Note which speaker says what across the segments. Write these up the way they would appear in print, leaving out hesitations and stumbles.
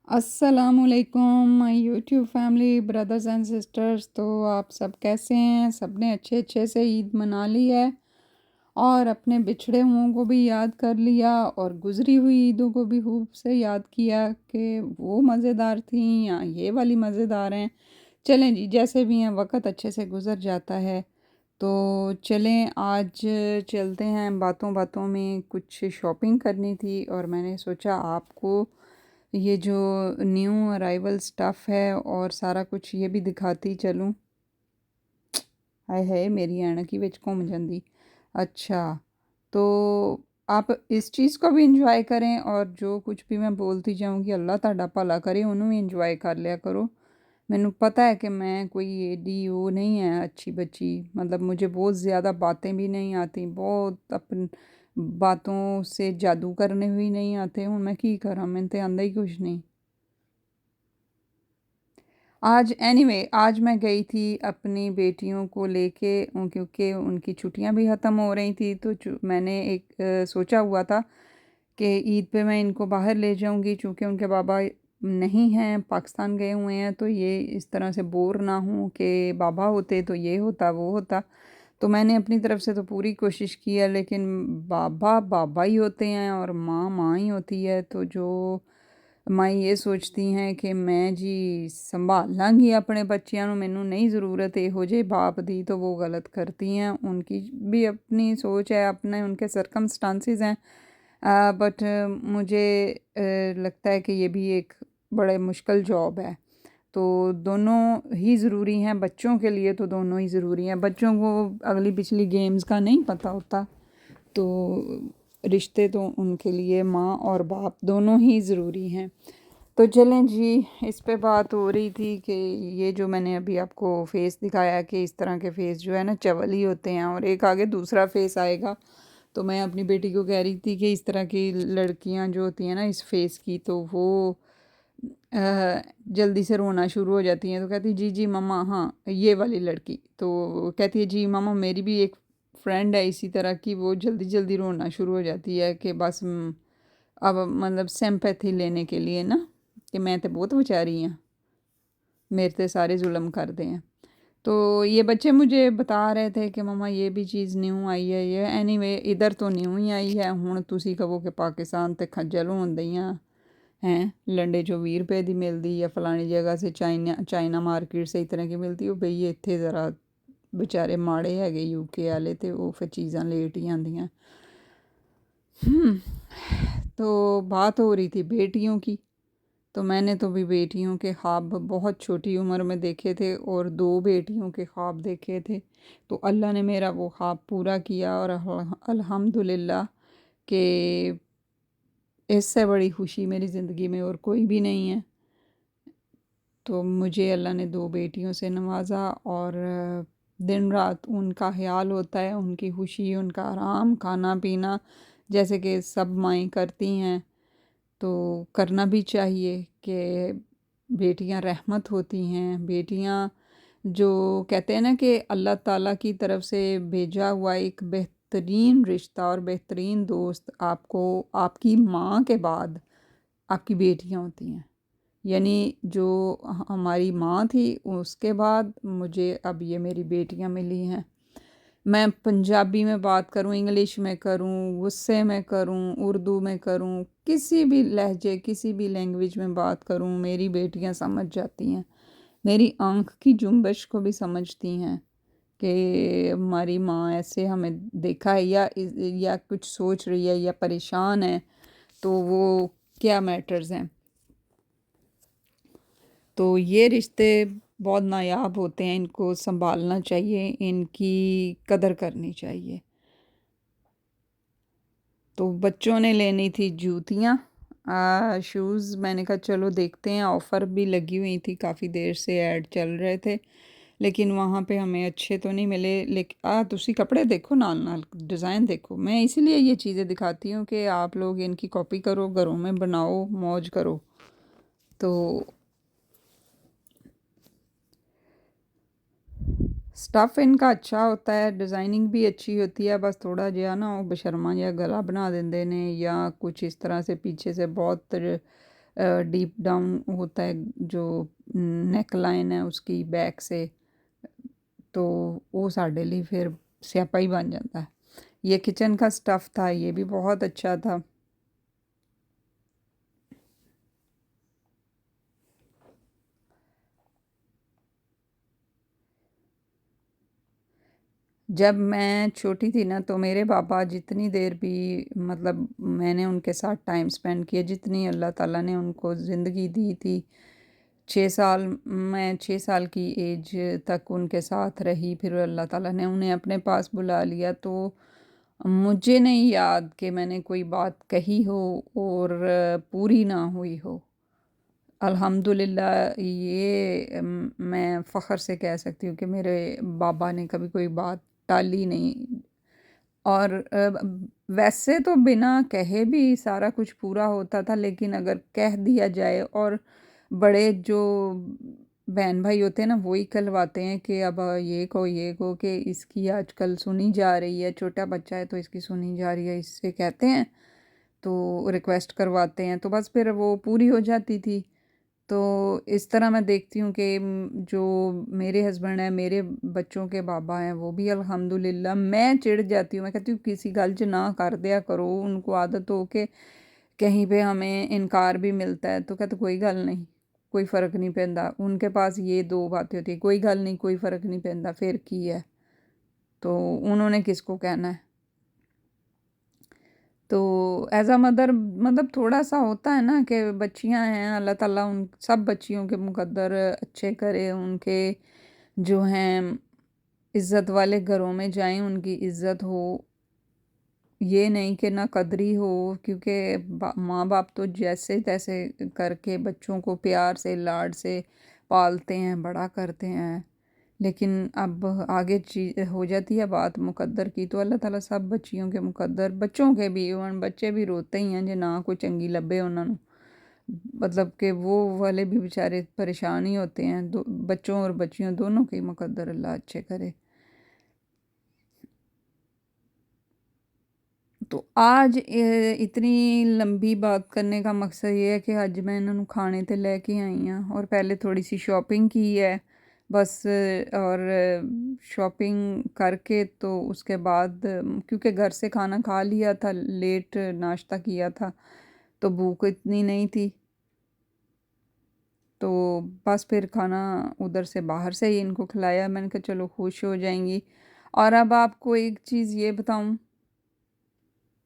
Speaker 1: अस्सलामुअलैकुम my YouTube family brothers and sisters. तो आप सब कैसे हैं? सबने अच्छे अच्छे से ईद मना ली है और अपने बिछड़े हुओं को भी याद कर लिया और गुज़री हुई ईदों को भी खूब से याद किया कि वो मज़ेदार थी या ये वाली मज़ेदार हैं। चलें जी, जैसे भी हैं वक्त अच्छे से गुज़र जाता है। तो चलें आज चलते हैं, बातों बातों में कुछ शॉपिंग करनी थी और मैंने सोचा आपको ये जो न्यू अराइवल स्टफ़ है और सारा कुछ ये भी दिखाती चलूँ। हाय हाय मेरी ऐनक ही विच घुम जांदी। अच्छा, तो आप इस चीज़ को भी इंजॉय करें और जो कुछ भी मैं बोलती जाऊँगी अल्लाह तुहाडा भला करे उन्हों भी इंजॉय कर लिया करो। मैनू पता है कि मैं कोई एडी वो नहीं है अच्छी बच्ची, मतलब मुझे बहुत ज़्यादा बातें भी नहीं आती, बहुत अपन बातों से जादू करने भी नहीं आते। हुण मैं की करा, मैनू तो आंदा ही कुछ नहीं। आज आज मैं गई थी अपनी बेटियों को लेके क्योंकि उनकी छुट्टियां भी ख़त्म हो रही थी। तो मैंने एक सोचा हुआ था कि ईद पे मैं इनको बाहर ले जाऊंगी, चूँकि उनके बाबा नहीं हैं, पाकिस्तान गए हुए हैं। तो ये इस तरह से बोर ना हो कि बाबा होते तो ये होता वो होता। तो मैंने अपनी तरफ से तो पूरी कोशिश की है, लेकिन बाबा बाबा ही होते हैं और माँ माँ ही होती है। तो जो माँ ये सोचती हैं कि मैं जी संभाल लांगी अपने बच्चियां नूं, मैनू नहीं ज़रूरत इहो जे बाप दी, तो वो गलत करती हैं। उनकी भी अपनी सोच है, अपने उनके सरकमस्टांसिस हैं। बट मुझे लगता है कि ये भी एक बड़े मुश्किल जॉब है। तो दोनों ही ज़रूरी हैं बच्चों के लिए, तो दोनों ही ज़रूरी हैं। बच्चों को अगली पिछली गेम्स का नहीं पता होता, तो रिश्ते तो उनके लिए माँ और बाप दोनों ही ज़रूरी हैं। तो चलें जी, इस पे बात हो रही थी कि ये जो मैंने अभी आपको फ़ेस दिखाया कि इस तरह के फ़ेस जो है ना चवल ही होते हैं और एक आगे दूसरा फ़ेस आएगा। तो मैं अपनी बेटी को कह रही थी कि इस तरह की लड़कियां जो होती हैं ना इस फ़ेस की, तो वो जल्दी से रोना शुरू हो जाती हैं। तो कहती जी जी मम्मा, हाँ ये वाली लड़की तो कहती है जी मम्मा मेरी भी एक फ्रेंड है इसी तरह की, वो जल्दी जल्दी रोना शुरू हो जाती है कि बस अब मतलब सिंपैथी लेने के लिए ना, कि मैं तो बहुत बेचारी हाँ, मेरे ते सारे जुल्म करते हैं। तो ये बच्चे मुझे बता रहे थे कि मम्मा ये भी चीज़ न्यू आई है। ये एनीवे इधर तो न्यू ही आई है। हुण तुसी कहो कि पाकिस्तान ते खज्जल होण दईयां हैं, लंडे जो 20 रुपए की मिलती या फलानी जगह से चाइना चाइना मार्केट से इस तरह की मिलती, वो बई इत्थे ज़रा बेचारे माड़े हैगे यूके वाले, तो वो फिर चीज़ां लेट ही आंदियां। तो बात हो रही थी बेटियों की। तो मैंने तो भी बेटियों के ख्वाब बहुत छोटी उम्र में देखे थे और 2 बेटियों के ख्वाब देखे थे। तो अल्लाह ने मेरा वो ख्वाब पूरा किया और अल्हम्दुलिल्लाह कि इससे बड़ी खुशी मेरी ज़िंदगी में और कोई भी नहीं है। तो मुझे अल्लाह ने 2 बेटियों से नवाज़ा और दिन रात उनका ख़्याल होता है, उनकी खुशी, उनका आराम, खाना पीना, जैसे कि सब माएँ करती हैं। तो करना भी चाहिए कि बेटियां रहमत होती हैं। बेटियां जो कहते हैं ना कि अल्लाह ताला की तरफ से भेजा हुआ एक बेहतरीन रिश्ता और बेहतरीन दोस्त आपको आपकी माँ के बाद आपकी बेटियां होती हैं। यानी जो हमारी माँ थी उसके बाद मुझे अब ये मेरी बेटियां मिली हैं। मैं पंजाबी में बात करूँ, इंग्लिश में करूँ, गुस्से में करूँ, उर्दू में करूँ, किसी भी लहजे किसी भी लैंग्वेज में बात करूँ, मेरी बेटियां समझ जाती हैं। मेरी आँख की जुम्बश को भी समझती हैं कि हमारी माँ ऐसे हमें देखा है या कुछ सोच रही है या परेशान है, तो वो क्या मैटर्स हैं। तो ये रिश्ते बहुत नायाब होते हैं, इनको संभालना चाहिए, इनकी कदर करनी चाहिए। तो बच्चों ने लेनी थी जूतियाँ, शूज़। मैंने कहा चलो देखते हैं, ऑफ़र भी लगी हुई थी, काफ़ी देर से ऐड चल रहे थे, लेकिन वहाँ पे हमें अच्छे तो नहीं मिले। लेकिन तुसी कपड़े देखो, नाल नाल डिज़ाइन देखो। मैं इसीलिए ये चीज़ें दिखाती हूँ कि आप लोग इनकी कॉपी करो, घरों में बनाओ, मौज करो। तो स्टफ़ इनका अच्छा होता है, डिज़ाइनिंग भी अच्छी होती है, बस थोड़ा जिहा ना वो बेशर्मा जिहा गला बना देंदे ने या कुछ इस तरह से पीछे से बहुत डीप डाउन होता है जो नेक लाइन है उसकी बैक से, तो वो साढ़े लिए फिर स्यापा ही बन जाता है। ये किचन का स्टफ़ था, ये भी बहुत अच्छा था। जब मैं छोटी थी ना तो मेरे पापा जितनी देर भी मतलब मैंने उनके साथ टाइम स्पेंड किया, जितनी अल्लाह ताला ने उनको ज़िंदगी दी थी, 6 साल, मैं 6 साल की एज तक उनके साथ रही, फिर अल्लाह ताला ने उन्हें अपने पास बुला लिया। तो मुझे नहीं याद कि मैंने कोई बात कही हो और पूरी ना हुई हो। अल्हम्दुलिल्लाह ये मैं फ़ख्र से कह सकती हूँ कि मेरे बाबा ने कभी कोई बात टाली नहीं। और वैसे तो बिना कहे भी सारा कुछ पूरा होता था, लेकिन अगर कह दिया जाए और बड़े जो बहन भाई होते हैं ना वही कहलवाते हैं कि अब ये कहो कि इसकी आजकल सुनी जा रही है, छोटा बच्चा है तो इसकी सुनी जा रही है, इससे कहते हैं, तो रिक्वेस्ट करवाते हैं, तो बस फिर वो पूरी हो जाती थी। तो इस तरह मैं देखती हूँ कि जो मेरे हस्बैंड हैं, मेरे बच्चों के बाबा हैं, वो भी अल्हम्दुलिल्लाह। मैं चिढ़ जाती हूँ, मैं कहती हूँ किसी गल च ना कर दिया करो, उनको आदत हो के कहीं पे हमें इनकार भी मिलता है तो कहते कोई गल नहीं, कोई फ़र्क नहीं पैंदा। उनके पास ये दो बातें होती है, कोई गल नहीं, कोई फ़र्क नहीं पैंदा, फिर की है, तो उन्होंने किसको कहना है। तो एज़ अ मदर मतलब थोड़ा-सा होता है ना कि बच्चियाँ हैं, अल्लाह ताला उन सब बच्चियों के मुक़द्दर अच्छे करे, उनके जो हैं इज़्ज़त वाले घरों में जाएँ, उनकी इज़्ज़त हो, ये नहीं कि ना कदरी हो, क्योंकि माँ-बाप तो जैसे-तैसे करके बच्चों को प्यार से, लाड से पालते हैं, बड़ा करते हैं। लेकिन अब आगे हो जाती है बात मुकद्दर की, तो अल्लाह ताला सब बच्चियों के मुकद्दर, बच्चों के भी, इवन बच्चे भी रोते ही हैं जे ना कोई चंगी लभे उन्होंने, मतलब कि वो वाले भी बेचारे परेशान ही होते हैं। बच्चों और बच्चियों दोनों के मुकद्दर अल्लाह अच्छे करे। तो आज इतनी लंबी बात करने का मकसद ये है कि आज मैं इन्होंने खाने ते लेके आई हाँ, और पहले थोड़ी सी शॉपिंग की है बस। और शॉपिंग करके तो उसके बाद क्योंकि घर से खाना खा लिया था, लेट नाश्ता किया था, तो भूख इतनी नहीं थी, तो बस फिर खाना उधर से बाहर से ही इनको खिलाया। मैंने कहा चलो खुश हो जाएंगी। और अब आपको एक चीज़ ये बताऊं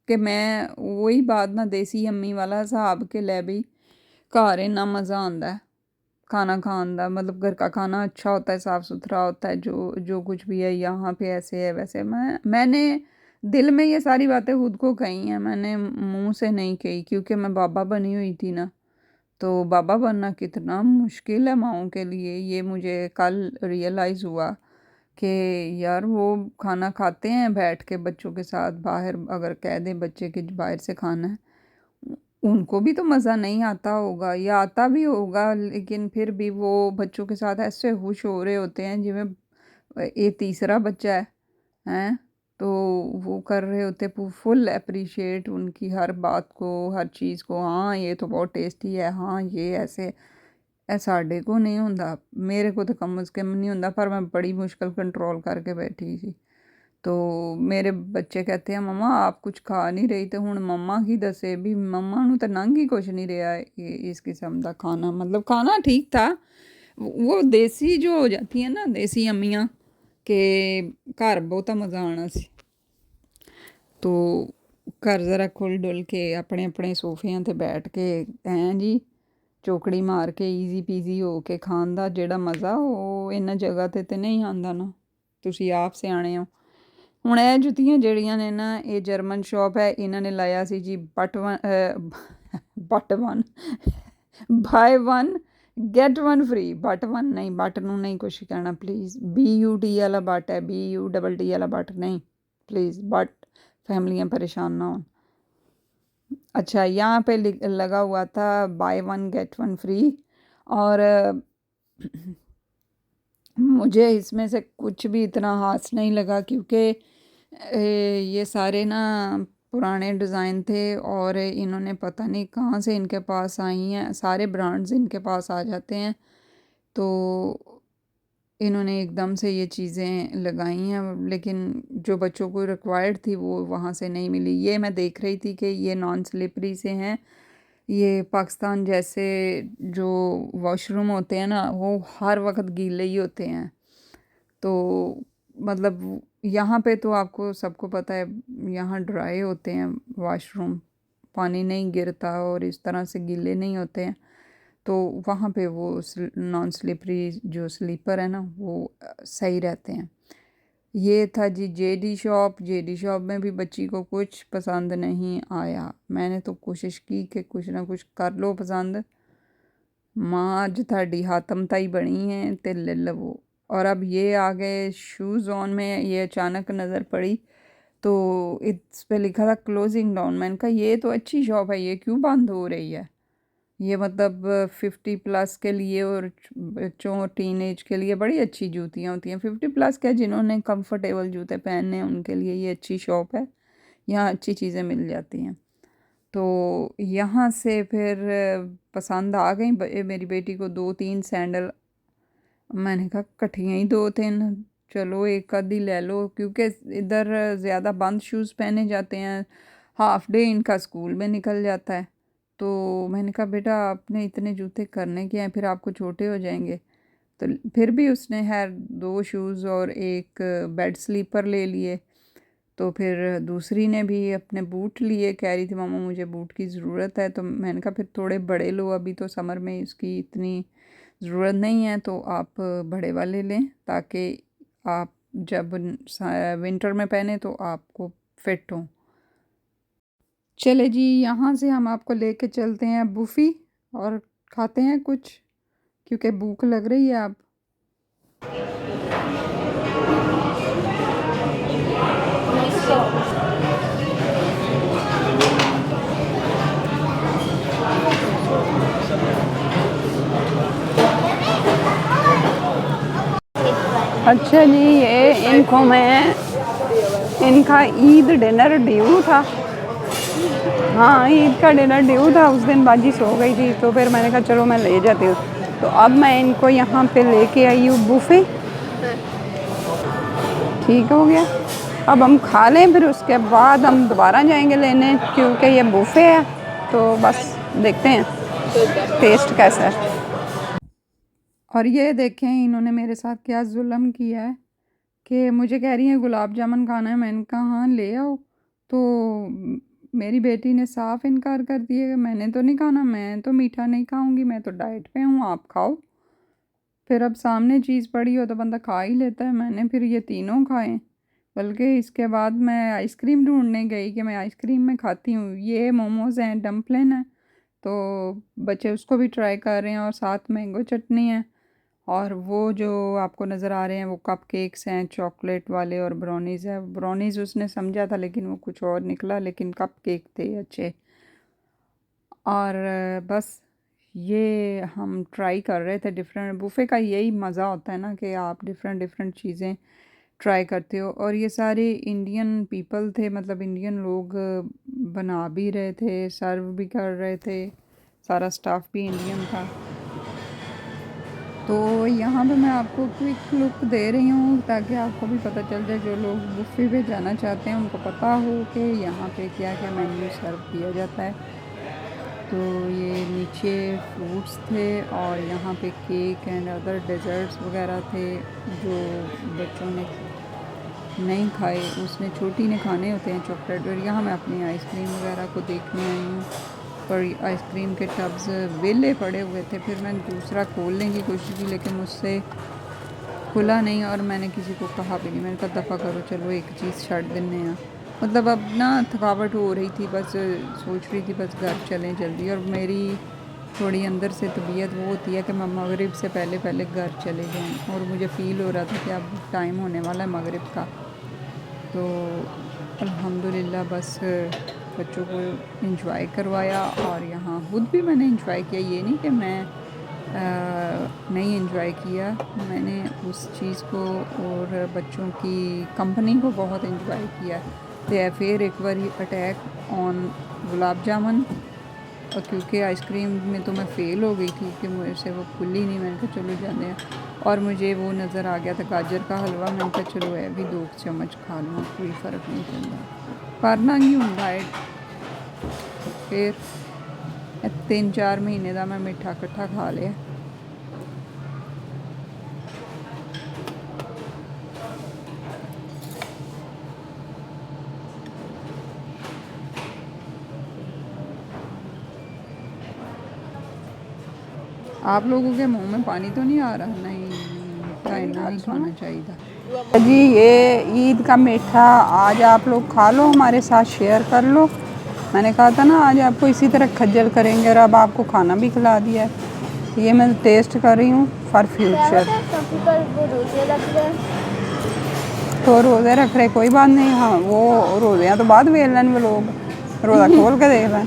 Speaker 1: कि मैं वही बात ना देसी अम्मी वाला हिसाब के लै बई घर इन्ना मज़ा आंदा है खाना खान दा, मतलब घर का खाना अच्छा होता है, साफ़ सुथरा होता है, जो जो कुछ भी है यहाँ पे ऐसे है वैसे। मैंने दिल में ये सारी बातें खुद को कही हैं, मैंने मुंह से नहीं कही, क्योंकि मैं बाबा बनी हुई थी ना, तो बाबा बनना कितना मुश्किल है माओं के लिए, ये मुझे कल रियलाइज़ हुआ कि यार वो खाना खाते हैं बैठ के बच्चों के साथ, बाहर अगर कह दें बच्चे कि बाहर से खाना है, उनको भी तो मज़ा नहीं आता होगा या आता भी होगा, लेकिन फिर भी वो बच्चों के साथ ऐसे खुश हो रहे होते हैं जिਵੇਂ ये तीसरा बच्चा है, हैं? तो वो कर रहे होते फुल अप्रिशिएट उनकी हर बात को, हर चीज़ को, हाँ ये तो बहुत टेस्टी है, हाँ ये ऐसे। साढ़े को नहीं होंदा, मेरे को तो कम अज़ कम नहीं होंदा, पर मैं बड़ी मुश्किल कंट्रोल करके बैठी थी। तो मेरे बच्चे कहते हैं मम्मा आप कुछ खा नहीं रही, तो हुण मम्मा की दसे भी, मम्मा नूं तो लंघ ही कुछ नहीं रहा इस किस्म का खाना, मतलब खाना ठीक था। वो देसी जो हो जाती है ना देसी अम्मियाँ के घर बहुता मज़ा आना सी। तो घर ज़रा खुल डुल के अपने अपने सोफियां ते बैठ के ऐं जी चौकड़ी मार के ईजी पीजी हो के खान ਦਾ ਜਿਹੜਾ ਮਜ਼ਾ ਉਹ ਇਹਨਾਂ ਜਗ੍ਹਾ ਤੇ ਨਹੀਂ ਆਉਂਦਾ ਨਾ, ਤੁਸੀਂ ਆਪ ਸਿਆਣੇ ਹੋ। ਹੁਣ ਇਹ ਜੁੱਤੀਆਂ ਜਿਹੜੀਆਂ ਨੇ ਨਾ, ਇਹ ਜਰਮਨ ਸ਼ੌਪ ਹੈ, ਇਹਨਾਂ ਨੇ ਲਾਇਆ ਸੀ ਜੀ but 1 by 1 get 1 free, but 1 ਨਹੀਂ, ਬਟ ਨੂੰ नहीं कुछ कहना प्लीज़, BUT वाला बट है, BUTT वाला बट नहीं प्लीज़, बट फैमिलियाँ परेशान ना हो। अच्छा यहाँ पे लगा हुआ था बाय 1 गेट 1 फ्री, और मुझे इसमें से कुछ भी इतना खास नहीं लगा, क्योंकि ये सारे ना पुराने डिज़ाइन थे और इन्होंने पता नहीं कहाँ से इनके पास आई हैं, सारे ब्रांड्स इनके पास आ जाते हैं। तो इन्होंने एकदम से ये चीज़ें लगाई हैं, लेकिन जो बच्चों को रिक्वायर्ड थी वो वहाँ से नहीं मिली। ये मैं देख रही थी कि ये नॉन स्लिपरी से हैं। ये पाकिस्तान जैसे जो वॉशरूम होते हैं ना, वो हर वक्त गीले ही होते हैं। तो मतलब यहाँ पे तो आपको सबको पता है, यहाँ ड्राई होते हैं वॉशरूम, पानी नहीं गिरता और इस तरह से गीले नहीं होते हैं। तो वहाँ पे वो नॉन स्लिपरी जो स्लीपर है ना, वो सही रहते हैं। ये था जी जेडी शॉप। जेडी शॉप में भी बच्ची को कुछ पसंद नहीं आया। मैंने तो कोशिश की कि कुछ ना कुछ कर लो पसंद। माँ अज थाडी हातम ताई बनी है ते ले लवो। और अब ये आ गए शूज़ ऑन में, ये अचानक नज़र पड़ी तो इस पे लिखा था क्लोजिंग डाउन। मैंने कहा ये तो अच्छी शॉप है, ये क्यों बंद हो रही है? ये मतलब 50+ के लिए और बच्चों टीन एज के लिए बड़ी अच्छी जूतियाँ होती हैं। 50+ क्या, जिन्होंने कंफर्टेबल जूते पहनने हैं उनके लिए ये अच्छी शॉप है, यहाँ अच्छी चीज़ें मिल जाती हैं। तो यहाँ से फिर पसंद आ गई मेरी बेटी को 2-3 सैंडल। मैंने कहा कठिया ही 2-3, चलो एक आधी ले लो, क्योंकि इधर ज़्यादा बंद शूज़ पहने जाते हैं, हाफ डे इनका स्कूल में निकल जाता है। तो मैंने कहा बेटा आपने इतने जूते करने के हैं, फिर आपको छोटे हो जाएंगे। तो फिर भी उसने है 2 शूज़ और एक बेड स्लीपर ले लिए। तो फिर दूसरी ने भी अपने बूट लिए, कह रही थी मामा मुझे बूट की ज़रूरत है। तो मैंने कहा फिर थोड़े बड़े लो, अभी तो समर में इसकी इतनी ज़रूरत नहीं है, तो आप बड़े वाले लें ताकि आप जब विंटर में पहने तो आपको फिट हो। चले जी, यहाँ से हम आपको लेके चलते हैं बुफ़ी और खाते हैं कुछ, क्योंकि भूख लग रही है अब। अच्छा जी, ये इनको मैं इनका ईद डिनर ड्यू था। हाँ, ईद का डिनर ड्यू था, उस दिन बाजी सो गई थी, तो फिर मैंने कहा चलो मैं ले जाती हूँ। तो अब मैं इनको यहाँ पे लेके आई हूँ बुफ़े। ठीक हो गया, अब हम खा लें, फिर उसके बाद हम दोबारा जाएंगे लेने, क्योंकि ये बुफ़े है। तो बस देखते हैं टेस्ट कैसा है। और ये देखें इन्होंने मेरे साथ क्या जुल्म किया है कि मुझे कह रही हैं गुलाब जामुन खाना है। मैंने कहा हाँ ले आओ। तो मेरी बेटी ने साफ इनकार कर दिया कि मैंने तो नहीं खाना, मैं तो मीठा नहीं खाऊंगी, मैं तो डाइट पे हूँ, आप खाओ। फिर अब सामने चीज़ पड़ी हो तो बंदा खा ही लेता है। मैंने फिर ये तीनों खाए, बल्कि इसके बाद मैं आइसक्रीम ढूंढने गई कि मैं आइसक्रीम में खाती हूँ। ये मोमोज़ हैं, डम्पलिन है, तो बच्चे उसको भी ट्राई कर रहे हैं और साथ मैंगो चटनी है। और वो जो आपको नज़र आ रहे हैं वो कप केक्स हैं चॉकलेट वाले, और ब्राउनीज़ है। ब्राउनीज़ उसने समझा था लेकिन वो कुछ और निकला, लेकिन कप केक थे अच्छे। और बस ये हम ट्राई कर रहे थे डिफरेंट। बुफ़े का यही मज़ा होता है ना कि आप डिफरेंट डिफरेंट चीज़ें ट्राई करते हो। और ये सारे इंडियन पीपल थे, मतलब इंडियन लोग बना भी रहे थे, सर्व भी कर रहे थे, सारा स्टाफ भी इंडियन था। तो यहाँ पे मैं आपको क्विक लुक दे रही हूँ ताकि आपको भी पता चल जाए, जो लोग बुफ़े पे जाना चाहते हैं उनको पता हो कि यहाँ पे क्या क्या मेन्यू सर्व किया जाता है। तो ये नीचे फ्रूट्स थे और यहाँ पे केक एंड अदर डेजर्ट्स वगैरह थे जो बच्चों ने नहीं खाए, उसने छोटी ने खाने होते हैं चॉकलेट। और यहाँ मैं अपनी आइसक्रीम वगैरह को देखने आई हूँ, पर आइसक्रीम के टब्स वेले पड़े हुए थे। फिर मैंने दूसरा खोलने की कोशिश की लेकिन मुझसे खुला नहीं, और मैंने किसी को कहा भी नहीं। मैंने कहा दफ़ा करो, चलो एक चीज़ छड़ देने हैं। मतलब अब ना थकावट हो रही थी, बस सोच रही थी बस घर चलें जल्दी। और मेरी थोड़ी अंदर से तबीयत वो होती है कि मैं मगरिब से पहले पहले घर चले जाऊँ, और मुझे फ़ील हो रहा था कि अब टाइम होने वाला है मगरिब का। तो अल्हम्दुलिल्लाह बस बच्चों को इंजॉय करवाया, और यहाँ खुद भी मैंने इंजॉय किया। ये नहीं कि मैं नहीं इंजॉय किया, मैंने उस चीज़ को और बच्चों की कंपनी को बहुत इंजॉय किया। तो है फिर एक बार अटैक ऑन गुलाब जामुन, और क्योंकि आइसक्रीम में तो मैं फ़ेल हो गई थी कि मुझे से वो खुली नहीं, मैंने कहा चलो जाने हैं। और मुझे वो नज़र आ गया था गाजर का हलवा, मैंने कहा चलो है भी 2 चम्मच खा लूँ, कोई फ़र्क नहीं पड़ता, करना ही हूँ डाइट। फिर 3-4 महीने का मैं मिठा कट्ठा खा लिया। आप लोगों के मुंह में पानी तो नहीं आ रहा? नहीं, मीठा इतना नहीं खाना चाहिए जी। ये ईद का मीठा आज आप लोग खा लो, हमारे साथ शेयर कर लो। मैंने कहा था ना आज आपको इसी तरह खज्जल करेंगे, और अब आपको खाना भी खिला दिया है। ये मैं टेस्ट कर रही हूँ फॉर फ्यूचर। तो रोज़े रख रहे, कोई बात नहीं। हाँ वो रोज़े तो बाद वेल लें, वो लोग रोज़ा खोल के देख लें।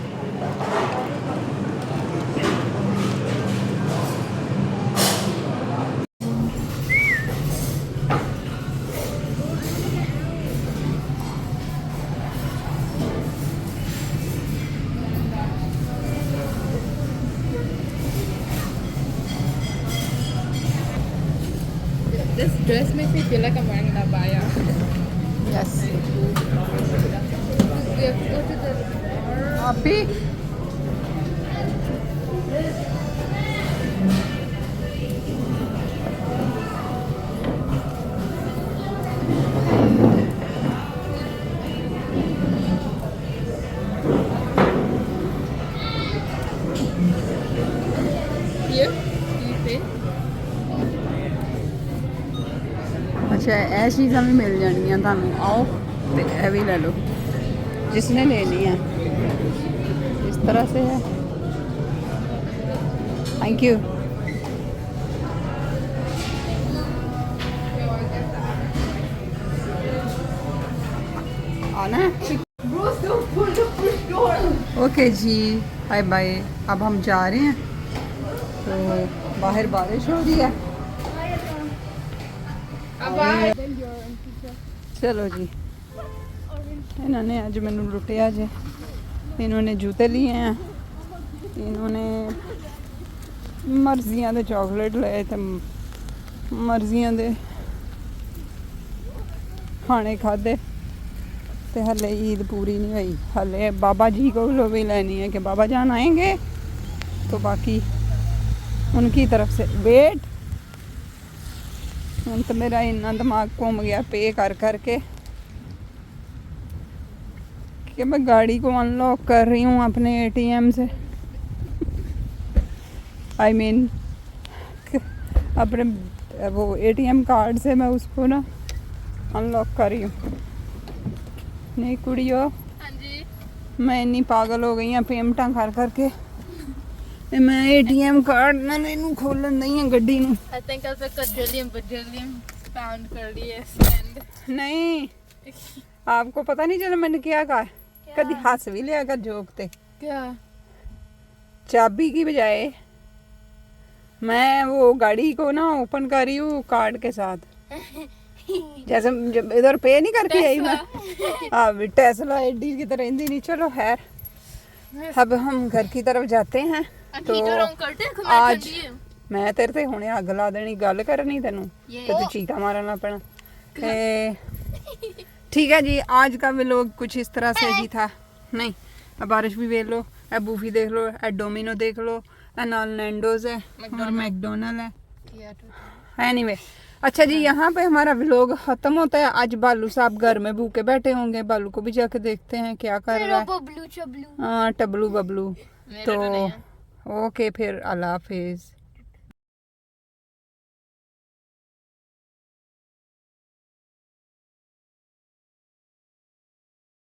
Speaker 2: This dress makes me feel like I'm wearing an abaya.
Speaker 1: Yes
Speaker 2: We have to go to the
Speaker 1: आप भी
Speaker 2: here. Do you pay?
Speaker 1: अच्छा ਇਹ ਚੀਜ਼ਾਂ ਵੀ ਮਿਲ ਜਾਣਗੀਆਂ ਤੁਹਾਨੂੰ। आओ ਤੇ ਇਹ भी ले लो जिसने लेनी है। इस तरह से है। Thank you. आना है?
Speaker 2: Bros, don't pull the push door.
Speaker 1: Okay जी, बाय बाय। अब हम जा रहे हैं, तो बाहर बारिश हो रही है।
Speaker 2: Abaya. Then you're on pizza.
Speaker 1: चलो जी, इन्होंने आज मैनू लुटिया जे। इन्होंने जूते लिए हैं, इन्होंने मर्जियां दे चॉकलेट लए, तो मर्जियां दे खाने खाधे, तो हले ईद पूरी नहीं हुई। हले बाबा जी को लो भी लेनी है कि बाबा जान आएंगे, तो बाकी उनकी तरफ से वेट। हम तो मेरा इतना दिमाग घूम गया पे कर करके कि मैं गाड़ी को अनलॉक कर रही हूँ अपने एटीएम से। आई मीन अपने वो एटीएम कार्ड से मैं उसको ना अनलॉक कर रही हूँ। नहीं कुड़ियो,
Speaker 2: हाँ जी।
Speaker 1: मैं इन्नी पागल हो गई हाँ पेमेंटा कर करके, ते मैं एटीएम कार्ड ना इनू खोलन नहीं है गड्डी नू।
Speaker 2: I think I'll pick a bajillion pound कर लिए spend.
Speaker 1: नहीं, आपको पता नहीं चला मैंने क्या कहा? कभी हंस भी लिया कर जोकते।
Speaker 2: क्या?
Speaker 1: चाबी की बजाय मैं वो गाड़ी को ना ओपन कर रही हूँ कार्ड के साथ, जैसे जब इधर पे नहीं करके आई मैं। हाँ टेस्ला एडी की तरह इंदी नहीं। चलो खैर, अब हम घर की तरफ जाते हैं। तो आज मैं तेरे ते हुणे अग ला देनी, गल करनी तेनू ते तू चीका मारना पैना। ठीक है जी, आज का व्लॉग कुछ इस तरह से ही था। नहीं, अब बारिश भी देख लो, ए बूफी देख लो, ए डोमिनो देख लो, ए नाल नैंडोज है और मैकडोनल्ड है। एनीवे, अच्छा जी, यहाँ पे हमारा व्लॉग खत्म होता है। आज बालू साहब घर में भूखे बैठे होंगे, बालू को भी जाके देखते हैं क्या कर रहा है। हाँ टबलू बबलू। तो ओके फिर अल्लाह हाफिज।